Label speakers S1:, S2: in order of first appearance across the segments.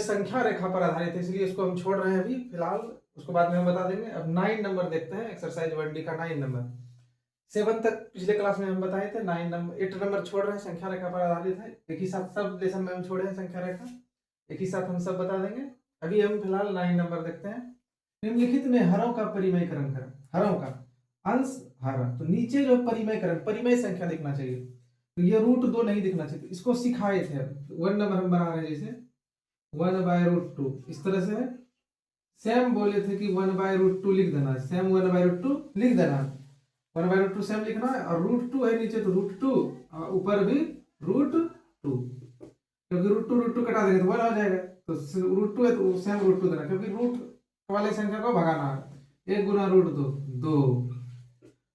S1: संख्या रेखा पर आधारित है, इसलिए इसको हम छोड़ रहे हैं अभी फिलहाल, उसको बाद में हम बता देंगे। अब 9 नंबर देखते हैं, एक्सरसाइज 1D का 9 नंबर। 7 तक पिछले क्लास में हम बताए थे, 9 नंबर 8 नंबर छोड़ रहे हैं, संख्या रेखा पर आधारित है। एक ही साथ सब लेसन में हम छोड़े हैं संख्या रेखा, एक ही साथ हम सब बता देंगे। अभी हम फिलहाल 9 नंबर देखते हैं। निम्नलिखित में हरों का परिमयकरण करें। हरों का अंश हर, तो नीचे जो परिमयकरण, परिमय संख्या दिखना चाहिए, तो ये √2 नहीं दिखना चाहिए, तो इसको सिखाए थे। 1 नंबर हम बना रहे हैं, जैसे 1/√2 इस तरह से है। सेम बोले थे कि 1/√2 लिख देना है, सेम 1/√2 लिख देना है, 1/√2 सेम लिखना है। और √2 है नीचे, तो √2 और ऊपर भी √2, क्योंकि √2 कटा देंगे तो 1 हो जाएगा, तो √2 है तो सेम √2 देना, क्योंकि रूट वाले संख्या को भगाना है। 1 गुना √2 2,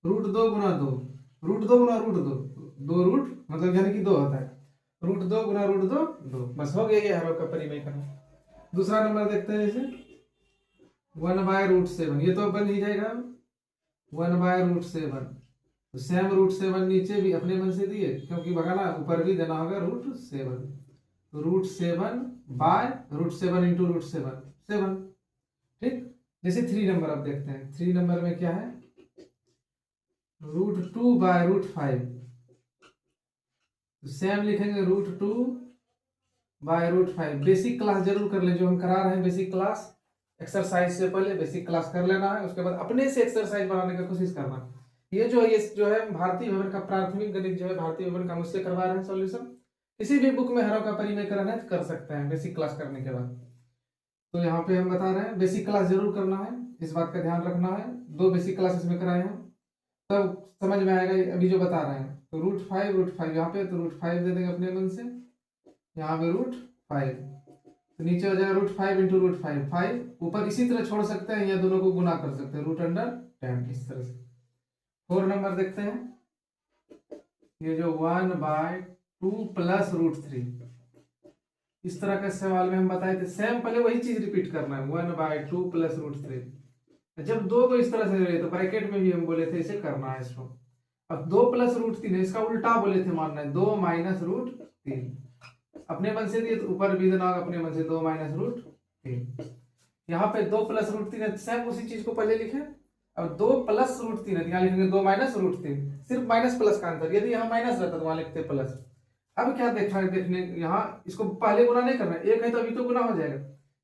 S1: √2 गुना 2, √2 गुना √2 2 रूट मतलब यानी कि 2 होता है, √2 गुना √2 2, बस हो गया ये हरों का परिमय करना। दूसरा नंबर देखते हैं, जैसे 1/√7, ये तो बन ही जाएगा 1/√7, तो सेम √7 नीचे भी अपने मन से दिए, क्योंकि भगाना ऊपर भी देना होगा √7, तो √7/√7 इंटू √7 7, ठीक। जैसे 3 नंबर अब देखते हैं, 3 नंबर में क्या है, √2/√5, तो सेम लिखेंगे √2/√5। बेसिक क्लास जरूर कर ले, जो हम करा रहे हैं बेसिक क्लास, एक्सरसाइज से पहले बेसिक क्लास कर लेना है, उसके बाद अपने से एक्सरसाइज बनाने की कोशिश करना। ये जो है भारतीय भवन का प्राथमिक गणित जो है भारतीय भवन का, मुझसे करवा रहे हैं सॉल्यूशन। किसी भी बुक में हरों का परिमय करना है तो कर सकते हैं बेसिक क्लास करने के बाद। तो यहाँ पे हम बता रहे हैं बेसिक क्लास जरूर करना है, इस बात का ध्यान रखना है। 2 बेसिक क्लासेस में कराए हैं, तब समझ में आएगा अभी जो बता रहे हैं। तो √5 यहाँ पे, तो √5 दे देंगे अपने मन से, यहाँ पे √5, तो नीचे हो जाएगा √5 इंटू √5, 5 ऊपर इसी तरह छोड़ सकते हैं या दोनों को गुना कर सकते हैं, √10 इस तरह से। 4 नंबर देखते हैं, ये जो 1/2 प्लस √3, इस तरह के सवाल में हम बताए थे, सेम पहले वही चीज रिपीट करना है, 1/2 प्लस √3। जब 2 को इस तरह से रहे तो ब्रैकेट में भी हम बोले थे इसे करना है इसको। अब 2 प्लस √3 है, इसका उल्टा बोले थे मानना है, 2 माइनस √3, अपने मन से दिए तो ऊपर भी देना होगा अपने मन से, 2 माइनस √3। यहाँ पे 2 प्लस √3 है, सेम उसी चीज को पहले लिखे। अब 2 प्लस √3 है, यहाँ लिखेंगे 2 माइनस √3, सिर्फ माइनस प्लस का अंतर, यदि यहाँ माइनस रहता तो वहां लिखते प्लस। अब क्या देखने यहाँ इसको पहले गुना नहीं करना, एक है तो अभी तो गुना हो जाएगा,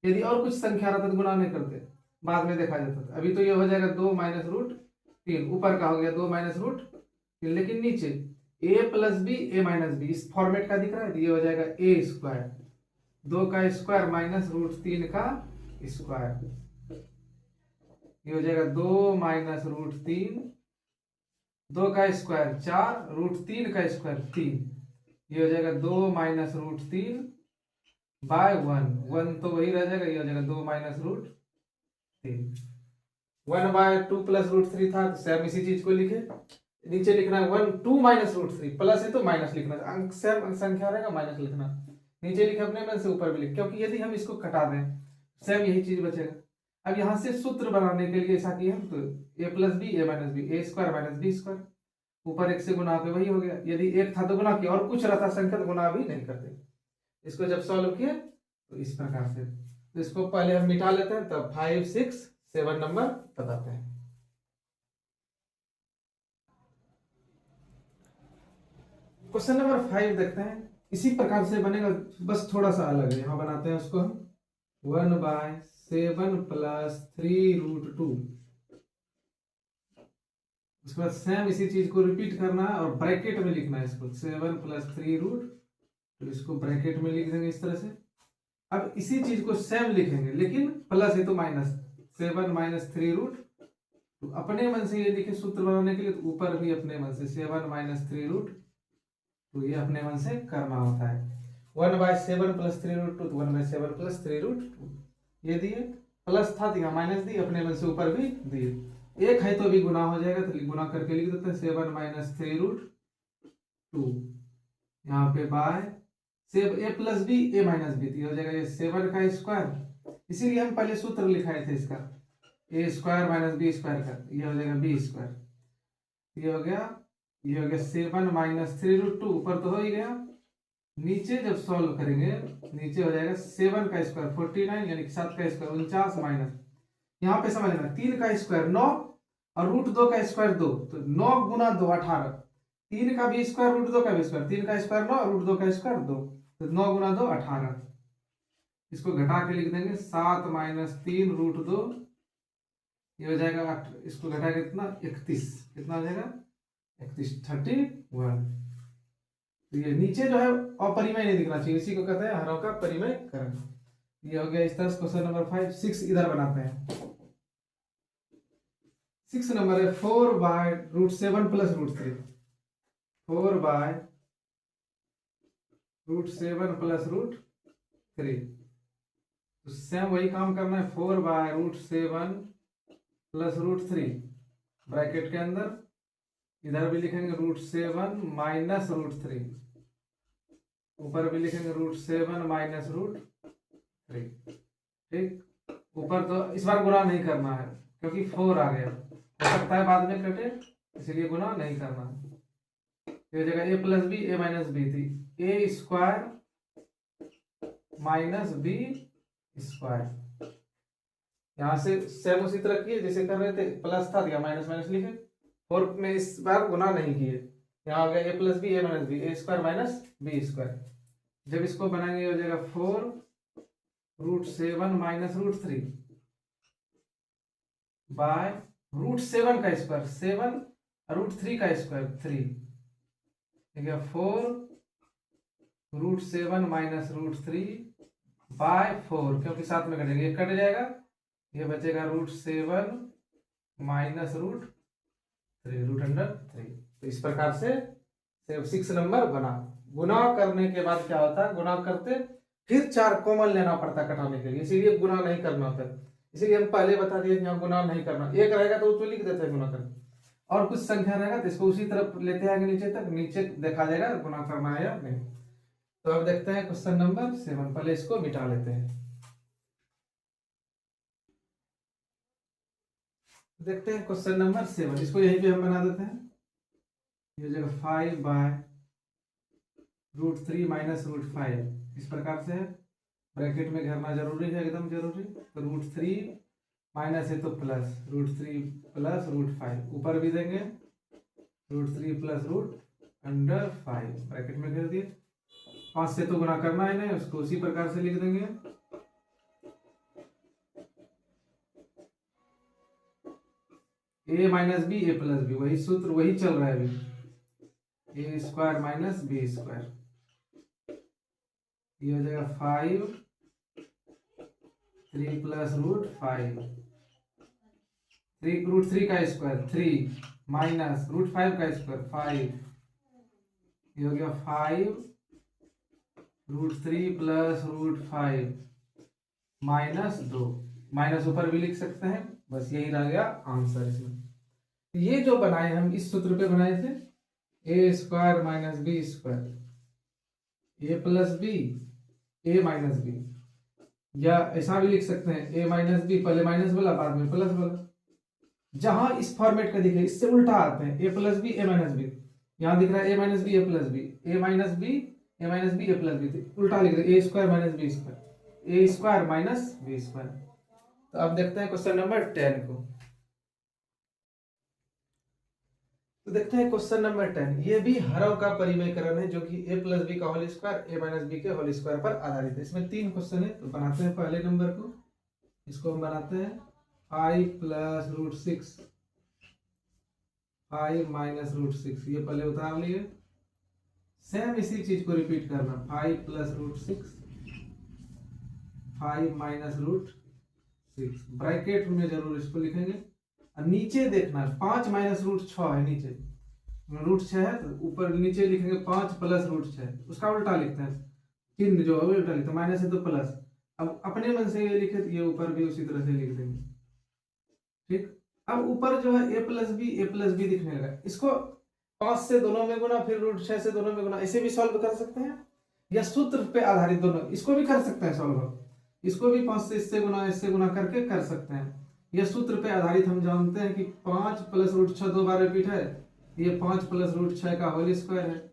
S1: यदि और कुछ संख्या रहता तो गुना नहीं करते, बाद में देखा जाता था। अभी तो ये हो जाएगा 2 माइनस √3, ऊपर का हो गया 2 माइनस √3, लेकिन नीचे a plus B a minus B इस फॉर्मेट का दिख रहा है, तो ये हो जाएगा a², 2 का स्क्वायर माइनस √3 का स्क्वायर, ये हो जाएगा 2 माइनस √3, 2 का स्क्वायर 4, √3 का स्क्वायर 3, ये हो जाएगा 2 माइनस √3 बाय 1 तो वही रह जाएगा, ये हो जाएगा 2 माइनस √3। 1/2 प्लस √3 था, तो सेम इसी चीज को लिखे, नीचे लिखना है 1 2 माइनस √3, प्लस है तो माइनस लिखना, अंक सेम संख्या रहेगा माइनस लिखना, नीचे लिखे अपने मन से ऊपर भी लिख, क्योंकि यदि हम इसको कटा दें सेम यही चीज बचेगा। अब यहाँ से सूत्र बनाने के लिए ऐसा किया हम, तो a plus B a minus B, a² minus b², ऊपर एक से गुना पे वही हो गया, यदि एक था तो गुना किया, और कुछ रहता संख्या तो गुना भी नहीं करते। इसको जब सॉल्व किए तो इस प्रकार से, तो इसको पहले हम मिटा लेते हैं, तब 5 6 7 नंबर बताते हैं। क्वेश्चन नंबर 5 देखते हैं, इसी प्रकार से बनेगा, बस थोड़ा सा अलग है। यहाँ बनाते हैं उसको हम 1/7 प्लस 3√2, उसके बाद सेम इसी चीज को रिपीट करना है और ब्रैकेट में लिखना है इसको, 7 प्लस 3√, तो इसको ब्रैकेट में लिख देंगे इस तरह से। अब इसी चीज को सेम लिखेंगे, लेकिन प्लस है तो माइनस, 7 माइनस 3√, तो अपने मन से ये लिखे सूत्र बनाने के लिए, तो ऊपर भी अपने मन से 7 माइनस 3√, तो ये अपने मन से करना होता है। 1/7 प्लस 3√2, तो 1/7 प्लस 3√2, ये दिए, प्लस था तो यहाँ माइनस दिए, अपने मन से ऊपर भी दिए, एक है तो अभी गुना हो जाएगा, तो गुना करके लिख देते हैं 7 माइनस 3√2, यहाँ पे by a plus B a minus B, हो जाएगा ये 7 का स्क्वायर, इसीलिए हम पहले सूत्र लिखाए थे इसका, a² माइनस b² का, ये हो जाएगा b², ये हो गया 7 माइनस 3√2, ऊपर तो हो ही गया, नीचे जब सॉल्व करेंगे, नीचे हो जाएगा 7 का स्क्वायर 49, यानी कि 7 का स्क्वायर 49 माइनस, यहाँ पे समझ लेना 3 का स्क्वायर 9 और रूट 2 का स्क्वायर 2, तो 9 गुना 2 18, 3 का भी स्क्वायर रूट 2 का भी स्क्वायर, 3 का स्क्वायर 9 रूट 2 का स्क्वायर 2, तो 9 गुना 2 18। इसको घटा के लिख देंगे 7 माइनस 3 रूट 2, ये हो जाएगा 8, इसको घटा के कितना 31, कितना हो जाएगा 31 31। तो ये नीचे जो है अपरिमेय नहीं दिखना चाहिए, इसी को कहते हैं हरों का परिमेयकरण। ये हो गया इस तरह से क्वेश्चन नंबर 5। 6 इधर बनाते हैं। 6 नंबर है 4 by root 7 plus root 3, 4 by root 7 plus root 3। तो सेम वही काम करना है, 4 by root 7 plus root 3 bracket के अंदर, इधर भी लिखेंगे रूट 7 माइनस रूट 3, ऊपर भी लिखेंगे रूट 7 माइनस रूट 3। ठीक, ऊपर तो इस बार गुणा नहीं करना है क्योंकि 4 आ गया, हो सकता है बाद में कटे, इसलिए गुणा नहीं करना है। ये जगह a plus B A minus B थी, A square minus B square. यहाँ से सेम उसी तरह किए जैसे कर रहे थे, प्लस था दिया माइनस माइनस लिखे, 4 में इस बार गुना नहीं किए। यहाँ आ गया a plus B A minus B, A square minus B square. जब इसको बनाएंगे हो जाएगा 4 root 7 minus root 3 by root 7 का स्क्वायर 7 रूट 3 का स्क्वायर 3, ठीक है 4 रूट 7 माइनस रूट 3 बाय 4, क्योंकि साथ में कटेंगे, कट जाएगा, ये बचेगा root 7 minus root 3 root under 3। तो इस प्रकार से 6 नंबर बना। गुना करने के बाद क्या होता है, गुना करते फिर 4 कॉमन लेना पड़ता है कटाने के लिए, इसीलिए गुना नहीं करना होता है। इसीलिए हम पहले बता दिए यहाँ गुना नहीं करना, एक रहेगा तो उसमें लिख देते हैं गुना करना, और कुछ संख्या रहेगा तो इसको उसी तरफ लेते हैं नीचे तक, नीचे देखा जाएगा गुना करना है या नहीं। तो अब देखते हैं क्वेश्चन नंबर 7, पहले इसको मिटा लेते हैं। देखते हैं क्वेश्चन नंबर 7, इसको यहीं पे हम बना देते हैं। ये जगह 5 बाय रूट 3 माइनस रूट 5 इस प्रकार से है, ब्रैकेट में घेरना जरूरी है, एकदम जरूरी। तो रूट 3 माइनस है तो प्लस रूट 3 प्लस रूट 5, ऊपर भी देंगे root 3 plus root under 5, bracket में घेर दिए। 5 से तो गुना करना है नहीं, उसको उसी प्रकार से लिख देंगे। a minus B A plus B, वही सूत्र वही चल रहा है अभी, A square minus B square, ये हो जाएगा 5 3 प्लस रूट 5, 3 रूट 3 का स्क्वायर 3 माइनस रूट 5 का स्क्वायर 5, ये हो गया 5 root 3 plus root 5 minus 2, minus ऊपर भी लिख सकते हैं, बस यही रह गया आंसर इसमें। ये जो बनाए हम इस सूत्र पे बनाए थे, ए square minus B square, A plus B A minus B, या ऐसा भी लिख सकते हैं ए माइनस बी, पहले माइनस बोला बाद में प्लस बोला। जहां इस फॉर्मेट का दिखे इससे उल्टा आते हैं, ए plus B A minus B, यहाँ दिख रहा है ए minus B A plus B, A minus B A minus B A plus B, उल्टा लिख रहे ए square minus B square, A square minus B square. तो अब देखते हैं क्वेश्चन नंबर 10 को। तो देखते हैं क्वेश्चन नंबर 10, ये भी हरों का परिमेयकरण है जो कि a प्लस बी का whole square a minus B के होल स्क्वायर पर आधारित है। इसमें 3 क्वेश्चन है, तो बनाते हैं पहले नंबर को, इसको हम बनाते हैं 5 प्लस रूट 6 5 माइनस रूट 6, ये पहले उतार लिए। सेम इसी चीज को रिपीट करना, 5 plus root 6 5 minus root 6, bracket में जरूर इसको लिखेंगे। नीचे देखना 5 माइनस रूट 6 है, नीचे रूट 6 है तो ऊपर नीचे लिखेंगे 5 प्लस रूट 6, उसका उल्टा लिखते हैं, चिन्ह जो है उल्टा लिखते हैं, माइनस है तो प्लस। अब अपने मन से ये लिखे तो ये ऊपर भी उसी तरह से लिख देंगे। ठीक, अब ऊपर जो है ए प्लस बी दिखने लगा, इसको 5 से दोनों में गुना, फिर रूट 6 से दोनों में गुना, ऐसे भी सॉल्व कर सकते हैं, या सूत्र पे आधारित दोनों इसको भी कर सकते हैं सॉल्व, इसको भी 5 से इससे गुना करके कर सकते हैं। यह सूत्र पे आधारित हम जानते हैं कि 5 प्लस रूट 6 2 बार रिपीट है, ये 5 प्लस रूट 6 का होल स्क्वायर है,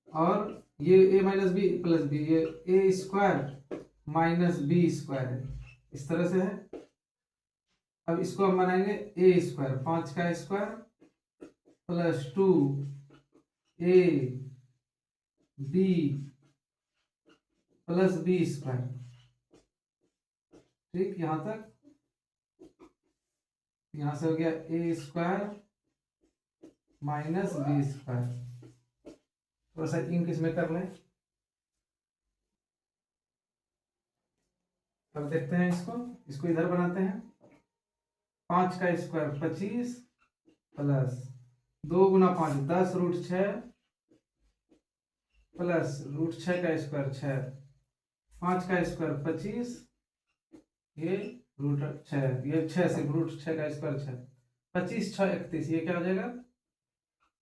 S1: और ये a minus B plus B, ये A square minus B square है, इस तरह से है। अब इसको हम बनाएंगे ए स्क्वायर, 5 का square plus 2 A B plus B square. ठीक, यहां तक, यहां से हो गया A square minus B square. थोड़ा सा इंक इसमें कर लें। अब देखते हैं इसको इधर बनाते हैं। 5 का स्क्वायर 25 प्लस 2 गुना 5 10 रूट 6 प्लस रूट 6 का स्क्वायर 6, 5 का स्क्वायर 25, ये रूट 6, ये 6 से रूट 6 का स्क्वायर 6, 25 6 31, ये क्या हो जाएगा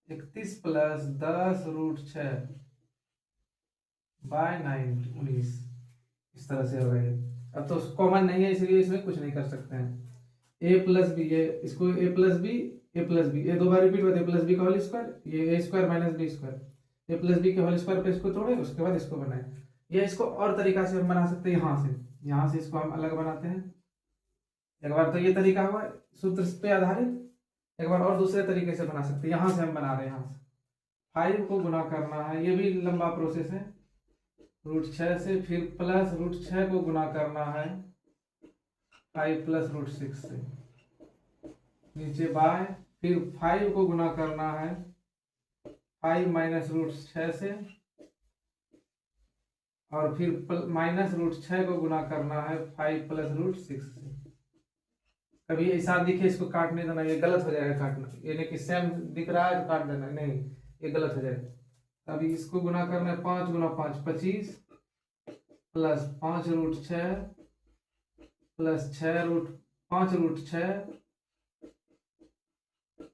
S1: 31 प्लस 10 रूट 6 बाय 9 19, इस तरह से हो गया। अब तो कॉमन नहीं है इसलिए इसमें कुछ नहीं कर सकते हैं। ए प्लस बी, ये इसको ए plus B, A plus B, ये दो बार रिपीट होता है, प्लस बी का होल स्क्वायर, ये A square minus B square, A plus B के होल स्क्वायर पे इसको तोड़े, उसके बाद इसको बनाए। या इसको और तरीका से हम बना सकते हैं, यहाँ से इसको हम अलग बनाते हैं। एक बार तो ये तरीका हुआ सूत्र पे आधारित, एक बार और दूसरे तरीके से बना सकते हैं। यहाँ से हम बना रहे हैं, यहाँ से 5 को गुना करना है, ये भी लंबा प्रोसेस है, रूट 6 से, फिर प्लस रूट 6 को गुना करना है 5 प्लस रूट 6 से, नीचे बाय, फिर 5 को गुना करना है 5 माइनस रूट 6 से, और फिर माइनस रूट 6 को गुना करना है 5 प्लस रूट 6 से। कभी ऐसा दिखे इसको काटने देना, ये गलत हो जाएगा काटना, ये नहीं कि सेम दिख रहा है तो काट देना, नहीं, ये गलत हो जाएगा। अभी इसको गुना करना है 5 गुना 5 25 plus 5 root 6 plus 6 root 5 root 6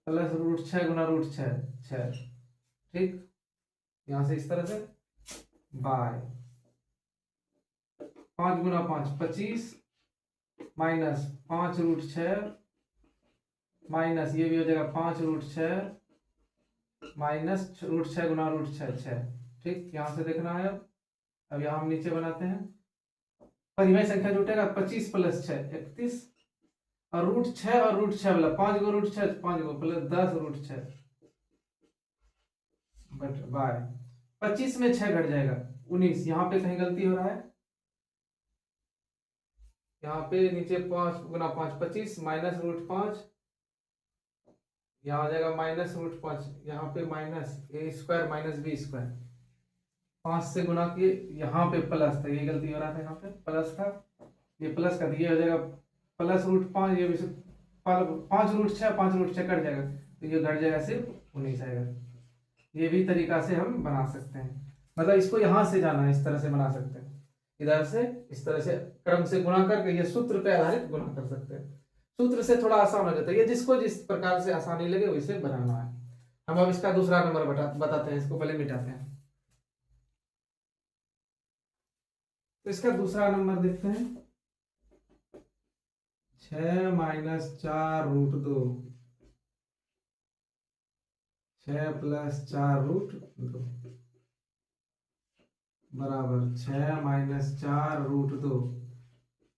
S1: plus root 6 गुना रूट 6 6। ठीक, यहां से इस तरह से बाय 5 गुना 5 25 माइनस 5 रूट 6 माइनस ये भी हो जाएगा 5 रूट 6 माइनस रूट 6 गुना रूट 6 6। ठीक, यहां से देखना है। अब यहाँ हम नीचे बनाते हैं, परिमेय संख्या जुटेगा 25 प्लस 6 31, और रूट 6 और रूट 6 वाला 5 गो रूट 6 5 गो प्लस 10 रूट 6 बट बाय 25 में 6 घट जाएगा 19, यहाँ पे कहीं गलती हो रहा है, यहाँ पे नीचे 5 गुना 5 25 माइनस रूट 5, यहाँ आ जाएगा माइनस रूट 5, यहाँ पे माइनस ए स्क्वायर माइनस बी स्क्वायर, 5 से गुना किए, यहाँ पे प्लस था, ये गलती हो रहा था, यहाँ पे प्लस था, ये प्लस का दिया हो जाएगा प्लस रूट 5, ये भी 5 रूट 6 5 रूट 6 कट जाएगा, तो ये घट जाएगा सिर्फ 19 आएगा। ये भी तरीका से हम बना सकते हैं, मतलब इसको यहाँ से जाना है, इस तरह से बना सकते हैं, इधर से इस तरह से क्रम से गुणा करके ये सूत्र पे आधारित गुणा कर सकते हैं। सूत्र से थोड़ा आसान हो जाता है, ये जिसको जिस प्रकार से आसानी लगे वैसे बनाना है। हम अब इसका दूसरा नंबर बताते हैं, इसको पहले मिटाते हैं। तो इसका दूसरा नंबर देखते हैं, 6 माइनस 4 रूट 2 6 प्लस 4 रूट 2 बराबर 6 माइनस 4 रूट 2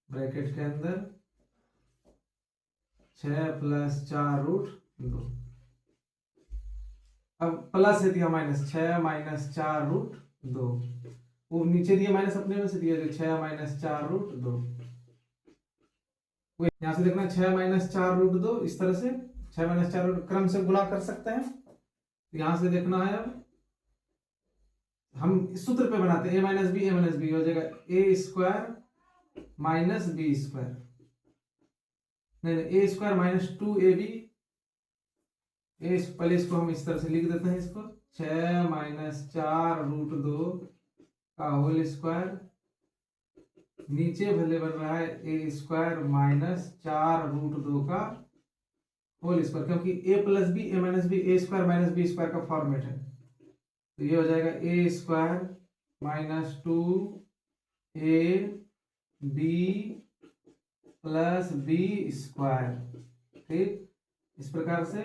S1: ब्रैकेट के अंदर 6 प्लस 4 रूट 2। अब प्लस है दिया माइनस, 6 माइनस 4 रूट 2, वो नीचे दिया माइनस अपने में से दिया, जो 6 माइनस 4 रूट 2, यहां से देखना 6 माइनस 4 रूट 2, इस तरह से 6 माइनस 4 रूट क्रम से गुणा कर सकते हैं। यहां से देखना है, अब हम इस सूत्र पे बनाते हैं, ए माइनस बी हो जाएगा A square minus B square, नहीं ए स्क्वायर माइनस 2ab, पहले इसको हम इस तरह से लिख देते हैं, इसको 6 माइनस 4 रूट 2 का होल स्क्वायर, नीचे भले बन रहा है ए स्क्वायर माइनस 4 रूट 2 का होल स्क्वायर, क्योंकि A plus B A minus B A square minus B square का फॉर्मेट है, तो ये हो जाएगा A square minus 2 A B plus B square. ठीक, इस प्रकार से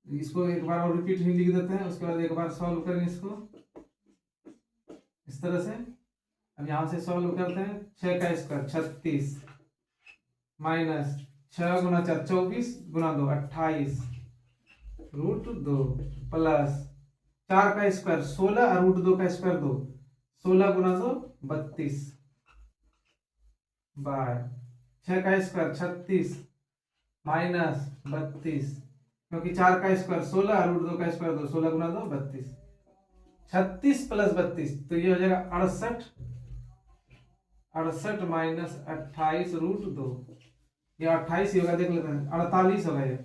S1: इसको एक बार और रिपीट ही लिख देते हैं, उसके बाद एक बार सॉल्व करेंगे इसको। इस तरह से। अब यहाँ से सॉल्व करते हैं, 6 का स्क्वायर 36 माइनस 6 गुना 4 24 गुना 2 28 रूट 2 प्लस 4 का स्क्वायर 16 और रूट 2 का स्क्वायर 2 16 गुना 2 32 बाय 6 का स्क्वायर 36 माइनस 32 क्योंकि 4 का स्क्वायर 16 और रूट 2 का स्क्वायर 2 16 गुना 2 32 36 प्लस 32 तो ये हो जाएगा 68 68 माइनस 28 रूट 2 ये 28 ही होगा, देख लेते हैं 48 होगा ये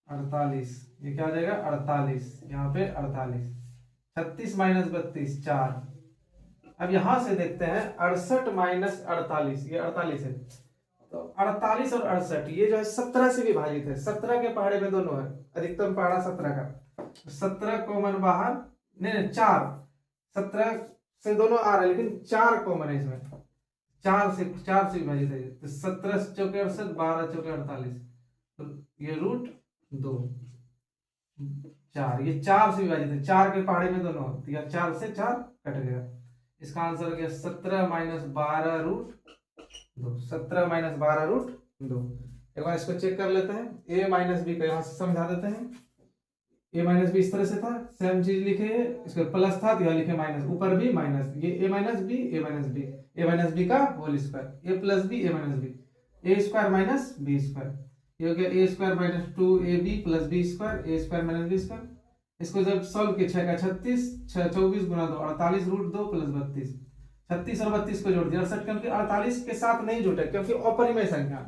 S1: 48 ये क्या हो जाएगा 48 यहाँ पे 48 36 माइनस 32 4। अब यहां से देखते हैं 68 माइनस 48 ये 48 है तो 48 और 68 ये जो है 17 से विभाजित है। 17 के पहाड़े में दोनों है, अधिकतम पहाड़ा 17 का 17 कॉमन बाहर नहीं 4 17 से दोनों आ रहे हैं लेकिन 4 कॉमन है इसमें 4 से विभाजित है तो 17 चौके 68 12 चौके 48 तो ये रूट 2 4 ये 4 से विभाजित है 4 के पहाड़े में दोनों तो यह 4 से 4 कट गया। इसका आंसर क्या 17 माइनस 12 रूट 2 17 माइनस 12 रूट 2। एक बार इसको चेक कर लेते हैं a माइनस बी को यहाँ से समझा देते हैं। a माइनस बी इस तरह से था, सेम चीज लिखे, इसका प्लस था तो यहाँ लिखे माइनस, ऊपर भी माइनस, ये a minus B a minus B a minus B का whole square a plus B a minus B a square minus B square ये हो गया a square minus 2ab plus B square a square minus B square. इसको जब solve किया 6 का 36 6 24 गुना 2 48 root 2 plus 32 36 और 32 को जोड़ दिया 68 क्योंकि 48 के साथ नहीं जुटे क्योंकि अपरिमेय संख्या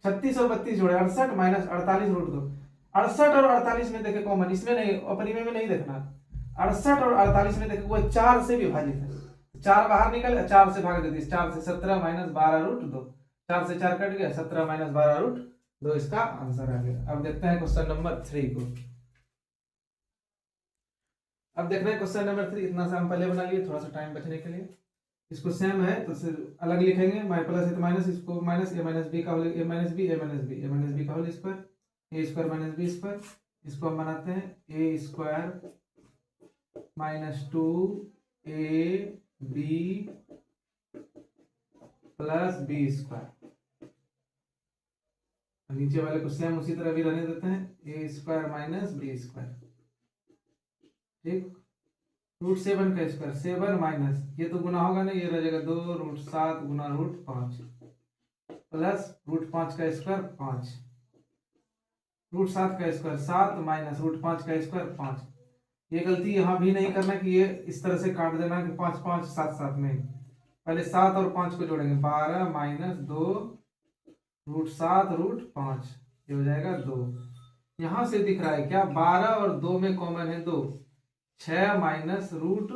S1: 36 और 32 जोड़े 68 माइनस 48 रूट 2 68 और 48 में देखे कॉमन, इसमें नहीं अपरिमेय में नहीं देखना, 68 और 48 में देखे वो 4 से विभाजित है 4 बाहर निकल 4 से भाग देती 4 से 17 माइनस 12 रूट 2 4 से 4 कट गया 17 माइनस 12 रूट 2 इसका आंसर आ गया। अब देखते हैं क्वेश्चन नंबर 3 को। अब देखना है क्वेश्चन नंबर 3 इतना सा हम पहले बना लिए थोड़ा सा टाइम बचने के लिए। इसको सेम है तो अलग लिखेंगे माइ प्लस है तो माइनस इसको माइनस ए माइनस बी का whole A minus B A minus B A minus B का whole square A square minus B square. इसको हम बनाते हैं A square minus 2 A B plus B square. नीचे वाले को सेम उसी तरह भी रहने देते हैं A square minus B square ठीक। रूट 7 का स्क्वायर 7 माइनस ये तो गुना होगा ना ये रह जाएगा 2 रूट 7 गुना रूट 5 प्लस रूट 5 का स्क्वायर 5 रूट 7 का स्क्वायर 7 माइनस रूट 5 का स्क्वायर 5। ये गलती यहाँ भी नहीं करना कि ये इस तरह से काट देना कि 5 5 7 7 में पहले 7 और 5 को जोड़ेंगे 12 माइनस 2 रूट 7 रूट 5 ये हो जाएगा 2। यहाँ से दिख रहा है क्या 12 और 2 में कॉमन है 2 6 माइनस रूट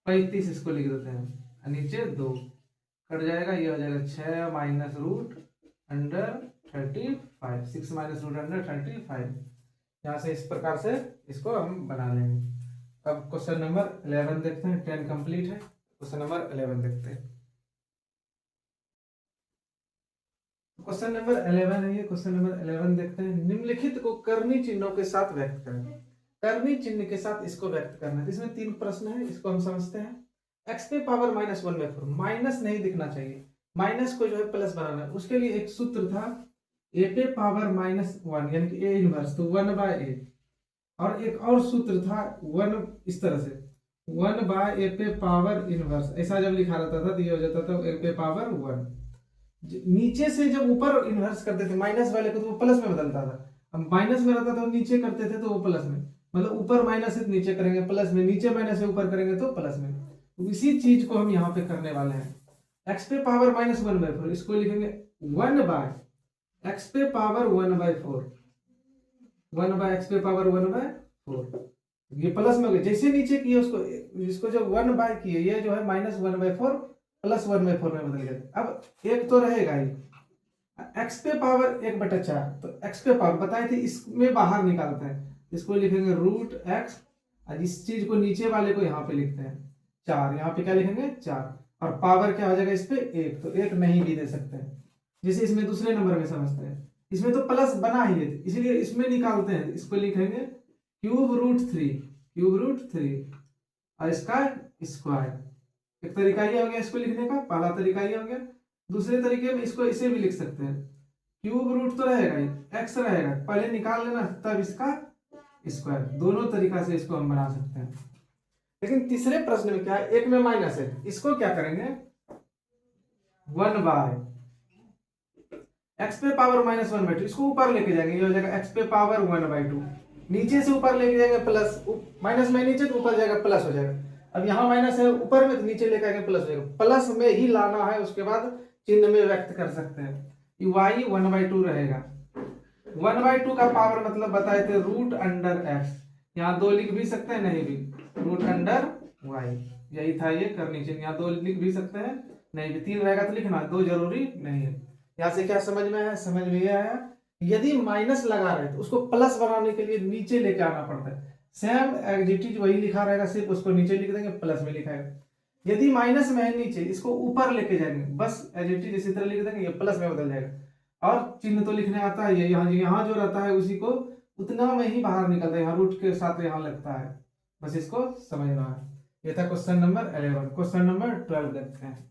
S1: 35 इसको लिख देते हैं नीचे 2 कट जाएगा ये हो जाएगा 6 minus root under 35 6 minus root under 35। यहाँ से इस प्रकार से इसको हम बना लेंगे। अब क्वेश्चन नंबर 11 देखते हैं 10 कंप्लीट है। क्वेश्चन नंबर 11 देखते हैं। क्वेश्चन नंबर 11 है ये क्वेश्चन नंबर 11 देखते हैं। निम्नलिखित को कर्णी चिन्हों के साथ व्यक्त करें। कर्णी चिन्ह के साथ इसको व्यक्त करना है। इसमें 3 प्रश्न है इसको हम समझते हैं। x पे पावर -1/4 माइनस नहीं दिखना चाहिए, माइनस को जो है प्लस बनाना है। उसके लिए एक सूत्र था a पे पावर -1 यानी कि a इनवर्स तो 1/a और एक और सूत्र था 1 इस तरह से 1/a पे पावर इनवर्स ऐसा जब लिखा रहता था तो ये हो जाता था a पे पावर 1। नीचे से जब ऊपर इन्वर्स करते थे माइनस वाले को तो वो प्लस में बदलता था, अब माइनस में रहता था नीचे करते थे तो वो प्लस में, मतलब ऊपर माइनस है नीचे करेंगे प्लस में, नीचे माइनस है ऊपर करेंगे तो प्लस में। तो इसी चीज को हम यहाँ पे करने वाले हैं। x पे पावर -1/4 इसको लिखेंगे 1/x पे पावर 1/4 1/x पे पावर 1/4 ये प्लस में हो गया। जैसे नीचे किए उसको इसको जब 1 किए ये जो है -1/4 प्लस 1/4 में बदल गया। अब एक तो रहेगा ही x पे पावर 1/4 तो x पे पावर बताए थे इसमें बाहर निकालते हैं इसको लिखेंगे √x और इस चीज को नीचे वाले को यहाँ पे लिखते हैं 4 यहाँ पे क्या लिखेंगे 4 और पावर क्या हो जाएगा इस पे 1 तो 1 नहीं भी दे सकते हैं जैसे इसमें दूसरे नंबर में समझते हैं। इसमें तो प्लस बना ही है इसलिए इसमें निकालते हैं इसको लिखेंगे ³ √3 और इसका स्क्वायर एक तरीका ये हो गया इसको लिखने का, पहला तरीका ये हो गया। दूसरे तरीके में इसको इसे भी लिख सकते हैं, क्यूब रूट तो रहेगा ही, एक्स रहेगा, पहले निकाल लेना तब इसका स्क्वायर। दोनों तरीका से इसको हम बना सकते हैं। लेकिन तीसरे प्रश्न में क्या है, एक में माइनस है, इसको क्या करेंगे, 1/, एक्स पे पावर -1/2, इसको ऊपर लेके जाएंगे, ये हो जाएगा एक्स पे पावर 1/2। नीचे से ऊपर लेके जाएंगे प्लस, माइनस में नीचे तो ऊपर जाएगा प्लस हो जाएगा। अब यहाँ माइनस है ऊपर में, तो नीचे लेके आएंगे प्लस हो जाएगा, प्लस में ही लाना है, उसके बाद चिन्ह में व्यक्त कर सकते हैं। y 1/2 रहेगा। 1/2 का पावर मतलब बताए थे √x, यहाँ 2 लिख भी सकते हैं, नहीं भी, √y, यही था ये करनी चाहिए। यहाँ 2 लिख भी सकते हैं, नहीं भी, 3 रहेगा तो लिखना, 2 जरूरी नहीं है। यहाँ से क्या समझ में आया, समझ में यह आया, यदि माइनस लगा रहे तो उसको प्लस बनाने के लिए नीचे लेके आना पड़ता है। सेम एग्जिटिव वही लिखा रहेगा, सिर्फ उसको नीचे लिख देंगे, प्लस में लिखा है। यदि माइनस में है नीचे, इसको ऊपर लेके जाएंगे, बस एग्जिटिव इसी तरह लिख देंगे, ये प्लस में बदल जाएगा। और चिन्ह तो लिखने आता है, यहाँ जो रहता है उसी को उतना में ही बाहर निकलता है, यहाँ रूट के साथ यहाँ लगता है, बस इसको समझना है। ये था क्वेश्चन नंबर 11। क्वेश्चन नंबर 12 देखते हैं।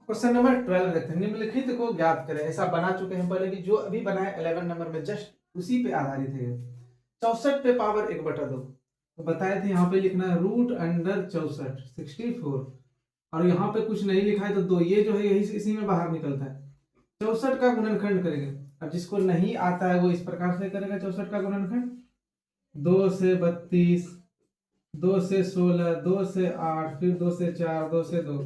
S1: क्वेश्चन नंबर 12 देखते हैं, निम्नलिखित को ज्ञात करें। ऐसा बना चुके हैं पहले भी, जो अभी बना है 11 नंबर में, जस्ट उसी पे आधारित है। 64 पे पावर 1/2, तो बताए थे यहाँ पे लिखना है √64 64, और यहाँ पे कुछ नहीं लिखा है तो 2, ये जो है यही इसी में बाहर निकलता है। 64 का गुणनखंड करेंगे। अब जिसको नहीं आता है वो इस प्रकार से करेगा, 64 का गुणनखंड, 2 से 32, 2 से 16, 2 से 8, फिर 2 से 4, 2 से 2,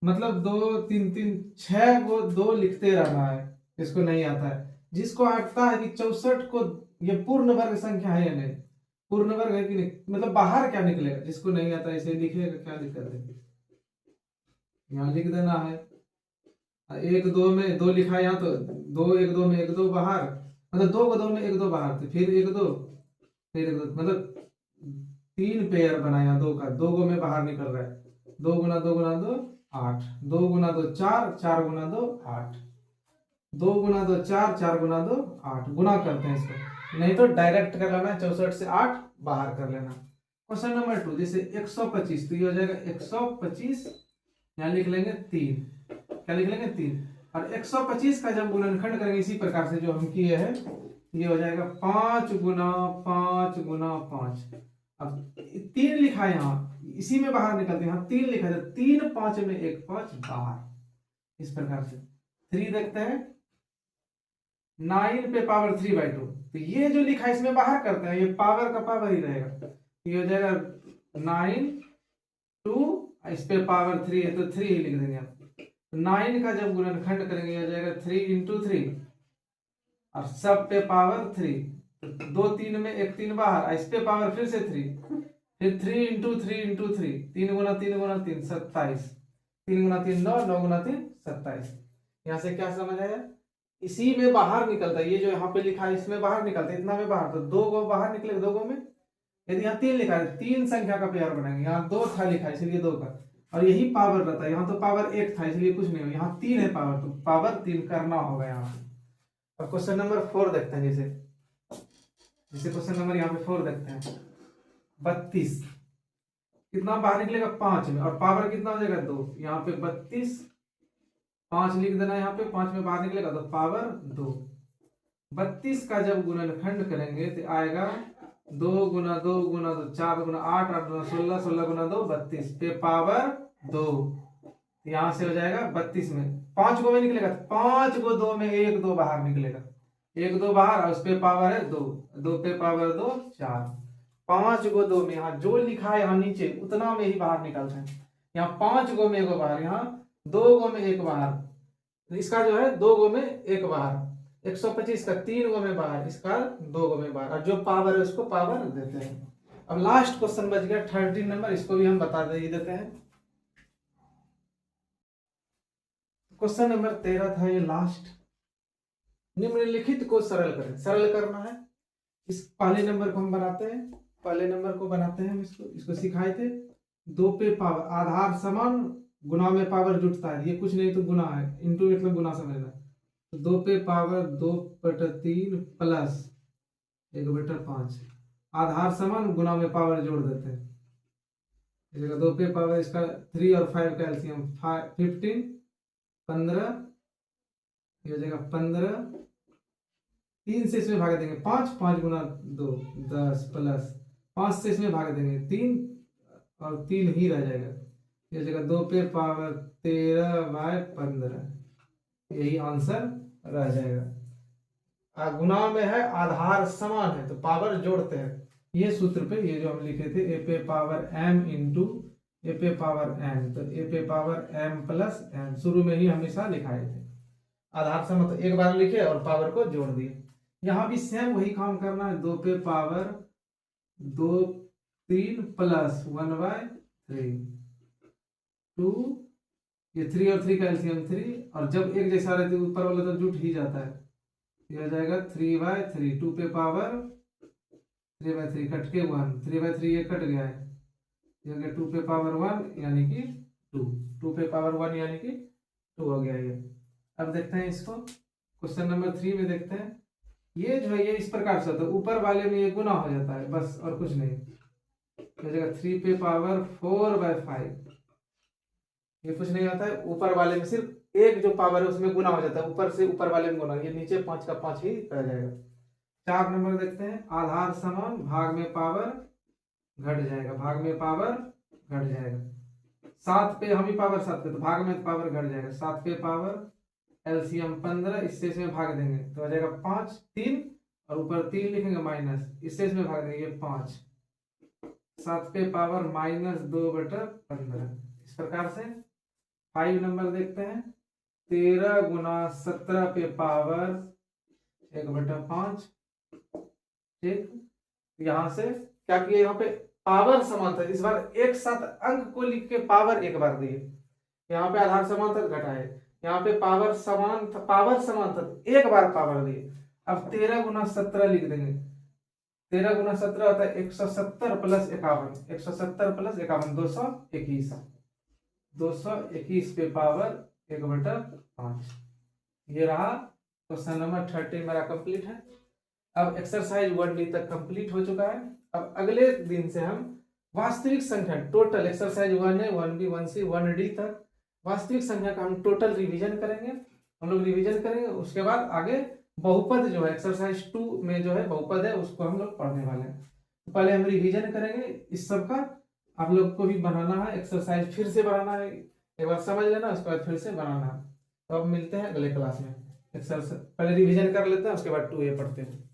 S1: मतलब 2 3 3 6 को 2 लिखते रहना है। इसको नहीं आता है, जिसको आता है कि 64 को ये पूर्ण वर्ग संख्या है या नहीं, पूर्ण वर्ग है कि नहीं, मतलब बाहर क्या निकलेगा, जिसको नहीं आता इसे लिखेगा, क्या दिक्कत है, यहाँ लिख देना है। 1 2 में 2 लिखा है यहाँ, तो 2 1 2 में 1 2 बाहर, मतलब 2 को 2 में 1 2 बाहर, तो फिर 1 2, फिर 1 2, मतलब 3 पेयर बना, यहाँ 2 का 2 में बाहर निकल रहा है। 2 गुना 2 गुना 2 8, 2 गुना 2 4, 4 गुना 2 8, 2 गुना 2 4, 4 गुना 2 8, गुना करते हैं इसको, नहीं तो डायरेक्ट कर लेना, 64 से 8 बाहर कर लेना। क्वेश्चन नंबर 2, जैसे 125, तो ये हो जाएगा 125, यहाँ लिख लेंगे 3, क्या लिख लेंगे 3, और 125 का जब गुणनखंड करेंगे इसी प्रकार से जो हम किए हैं, ये हो जाएगा 5 गुना 5 गुना 5। अब 3 लिखा है यहाँ, इसी में बाहर निकलते हैं, यहाँ 3 लिखा है, 3 5 में 1 5 बाहर, इस प्रकार से। 3 देखते हैं, 9 पे पावर 3/2, तो ये जो लिखा है इसमें बाहर करते हैं, ये पावर का पावर ही रहेगा, ये हो जाएगा 9 2, इस पे पावर 3 है तो 3 ही लिख देंगे आप। 9 का जब गुणनखंड करेंगे हो जाएगा 3 × 3, और सब पे पावर 3, 2 3 में 1 3 बाहर, इस पे पावर फिर से 3, फिर 3 × 3 × 3, 3 गुना 3 गुना 3 27, 3 गुना 3 9, 9 गुना 3 27। यहाँ से क्या समझ आया, इसी में बाहर निकलता है, ये जो यहाँ पे लिखा है इसमें बाहर निकलता है, इतना में बाहर, तो 2 गो बाहर निकलेगा, 2 गो में, यदि यहाँ 3 लिखा है 3 संख्या का पेयर बनाएंगे, यहाँ 2 था लिखा है इसलिए 2 का, और यही पावर रहता है, यहाँ तो पावर 1 था इसलिए कुछ नहीं हो, यहाँ 3 है पावर, तो पावर 3 करना होगा यहाँ। अब क्वेश्चन नंबर 4 देखते हैं, जैसे क्वेश्चन नंबर यहाँ पे 4 देखते हैं, 32 कितना बाहर निकलेगा 5 में, और पावर कितना हो जाएगा 2, यहाँ पे 32 5 लिख देना, यहाँ पे 5 में बाहर निकलेगा तो पावर 2। 32 का जब गुणनखंड करेंगे तो आएगा 2 गुना 2 गुना 2 4 गुना 8, 8 गुना 16, 16 गुना 2 32 पे पावर 2, यहाँ से हो जाएगा 32 में 5 गो में निकलेगा, 5 गो 2 में 1 2 बाहर निकलेगा, 1 2 बाहर, और उस पे पावर है 2, 2 पे पावर 2 4, 5 गो 2 में, यहाँ जो लिखा है यहाँ नीचे उतना में ही बाहर निकलता है, यहाँ 5 गो में 1 बाहर, यहाँ 2 गो में 1 बाहर, तो इसका जो है 2 गो में 1 बाहर, 125 का 3 गो में बाहर, इसका 2 गो में बाहर, और जो पावर है उसको पावर देते हैं। अब लास्ट क्वेश्चन बच गया 13 नंबर, इसको भी हम बता देते हैं। क्वेश्चन नंबर 13 था ये लास्ट। निम्नलिखित को सरल करें, सरल करना है। इस पहले नंबर को हम बनाते हैं, पहले नंबर को बनाते हैं हम, इसको सिखाए थे। 2 पे पावर, आधार समान, गुना में पावर जुटता है, ये कुछ नहीं तो गुना है, इंटू मतलब गुना समझना। तो 2 पे पावर 2/3 प्लस 1/5, आधार समान गुना में पावर जोड़ देते हैं, इस जगह 2 पे पावर इसका 3 और 5 का एलसीएम 15 15, ये हो जाएगा 15, 3 से इसमें भाग देंगे 5, 5 गुना 2 10 प्लस 5 से इसमें भाग देंगे 3 और 3 ही रह जाएगा, ये जगह 2 पे पावर 13/15, यही आंसर रह जाएगा। गुना में है, आधार समान है तो पावर जोड़ते हैं, ये सूत्र पे ये जो हम लिखे थे ए पे पावर m इंटू ए पे पावर n, तो ए पे पावर m प्लस n शुरू में ही हमेशा लिखाए थे। आधार समान तो एक बार लिखे और पावर को जोड़ दिए। यहाँ भी सेम वही काम करना है, 2 पे पावर 2 3 प्लस 1/3 2, ये 3 और 3 का एलसीएम 3, और जब एक जैसा रहते ऊपर वाला तो जुट ही जाता है, ये हो जाएगा 3/3, 2 पे पावर 3/3 कट के 1, 3/3 ये कट गया है, ये हो गया 2 पे पावर 1 यानी कि 2, 2 पे पावर 1 यानी कि 2 हो गया ये। अब देखते हैं इसको, क्वेश्चन नंबर 3 में देखते हैं, ये जो है ये इस प्रकार से होता है, ऊपर वाले में ये गुना हो जाता है बस और कुछ नहीं, हो जाएगा 3 पे पावर 4/5, ये कुछ नहीं आता है, ऊपर वाले में सिर्फ एक जो पावर है उसमें गुना हो जाता है, ऊपर से ऊपर वाले में गुना, ये नीचे 5 का 5 ही रह जाएगा। 4 नंबर देखते हैं, आधार समान भाग में पावर घट जाएगा, भाग में पावर घट जाएगा, 7 पे हम ही पावर 7 पे तो भाग में पावर घट जाएगा, 7 पे पावर एलसीएम 15, इससे इसमें भाग देंगे तो हो जाएगा 5 3 और ऊपर 3 लिखेंगे माइनस, इससे इसमें भाग देंगे ये 5, 7 पे पावर -2/15, इस प्रकार से। 5 नंबर देखते हैं, 13 गुना 17 पे पावर 1/5, ठीक, यहाँ से क्या किए, यहाँ पे पावर समान था, इस बार एक साथ अंक को लिख के पावर एक बार दिए, यहाँ पे आधार समान था घटाए, यहाँ पे पावर समान था एक बार पावर दिए। अब 13 गुना 17 लिख देंगे, 13 गुना 17 होता है 170 प्लस 51, 170 प्लस 51 221, 221 पे पावर 1/5, ये रहा क्वेश्चन नंबर 30 मेरा कंप्लीट है। अब एक्सरसाइज 1D तक कंप्लीट हो चुका है। अब अगले दिन से हम वास्तविक संख्या total exercise 1A 1B 1C 1D तक वास्तविक संख्या का हम टोटल रिवीजन करेंगे, हम लोग रिवीजन करेंगे, उसके बाद आगे बहुपद जो है एक्सरसाइज 2 में जो है बहुपद है उसको हम लोग पढ़ने वाले हैं। तो पहले हम रिवीजन करेंगे इस सब का, आप लोग को भी बनाना है, एक्सरसाइज फिर से बनाना है, एक बार समझ लेना उसके बाद फिर से बनाना है। तो अब मिलते हैं अगले क्लास में, एक्सरसाइज पहले रिवीजन कर लेते हैं उसके बाद 2A पढ़ते हैं।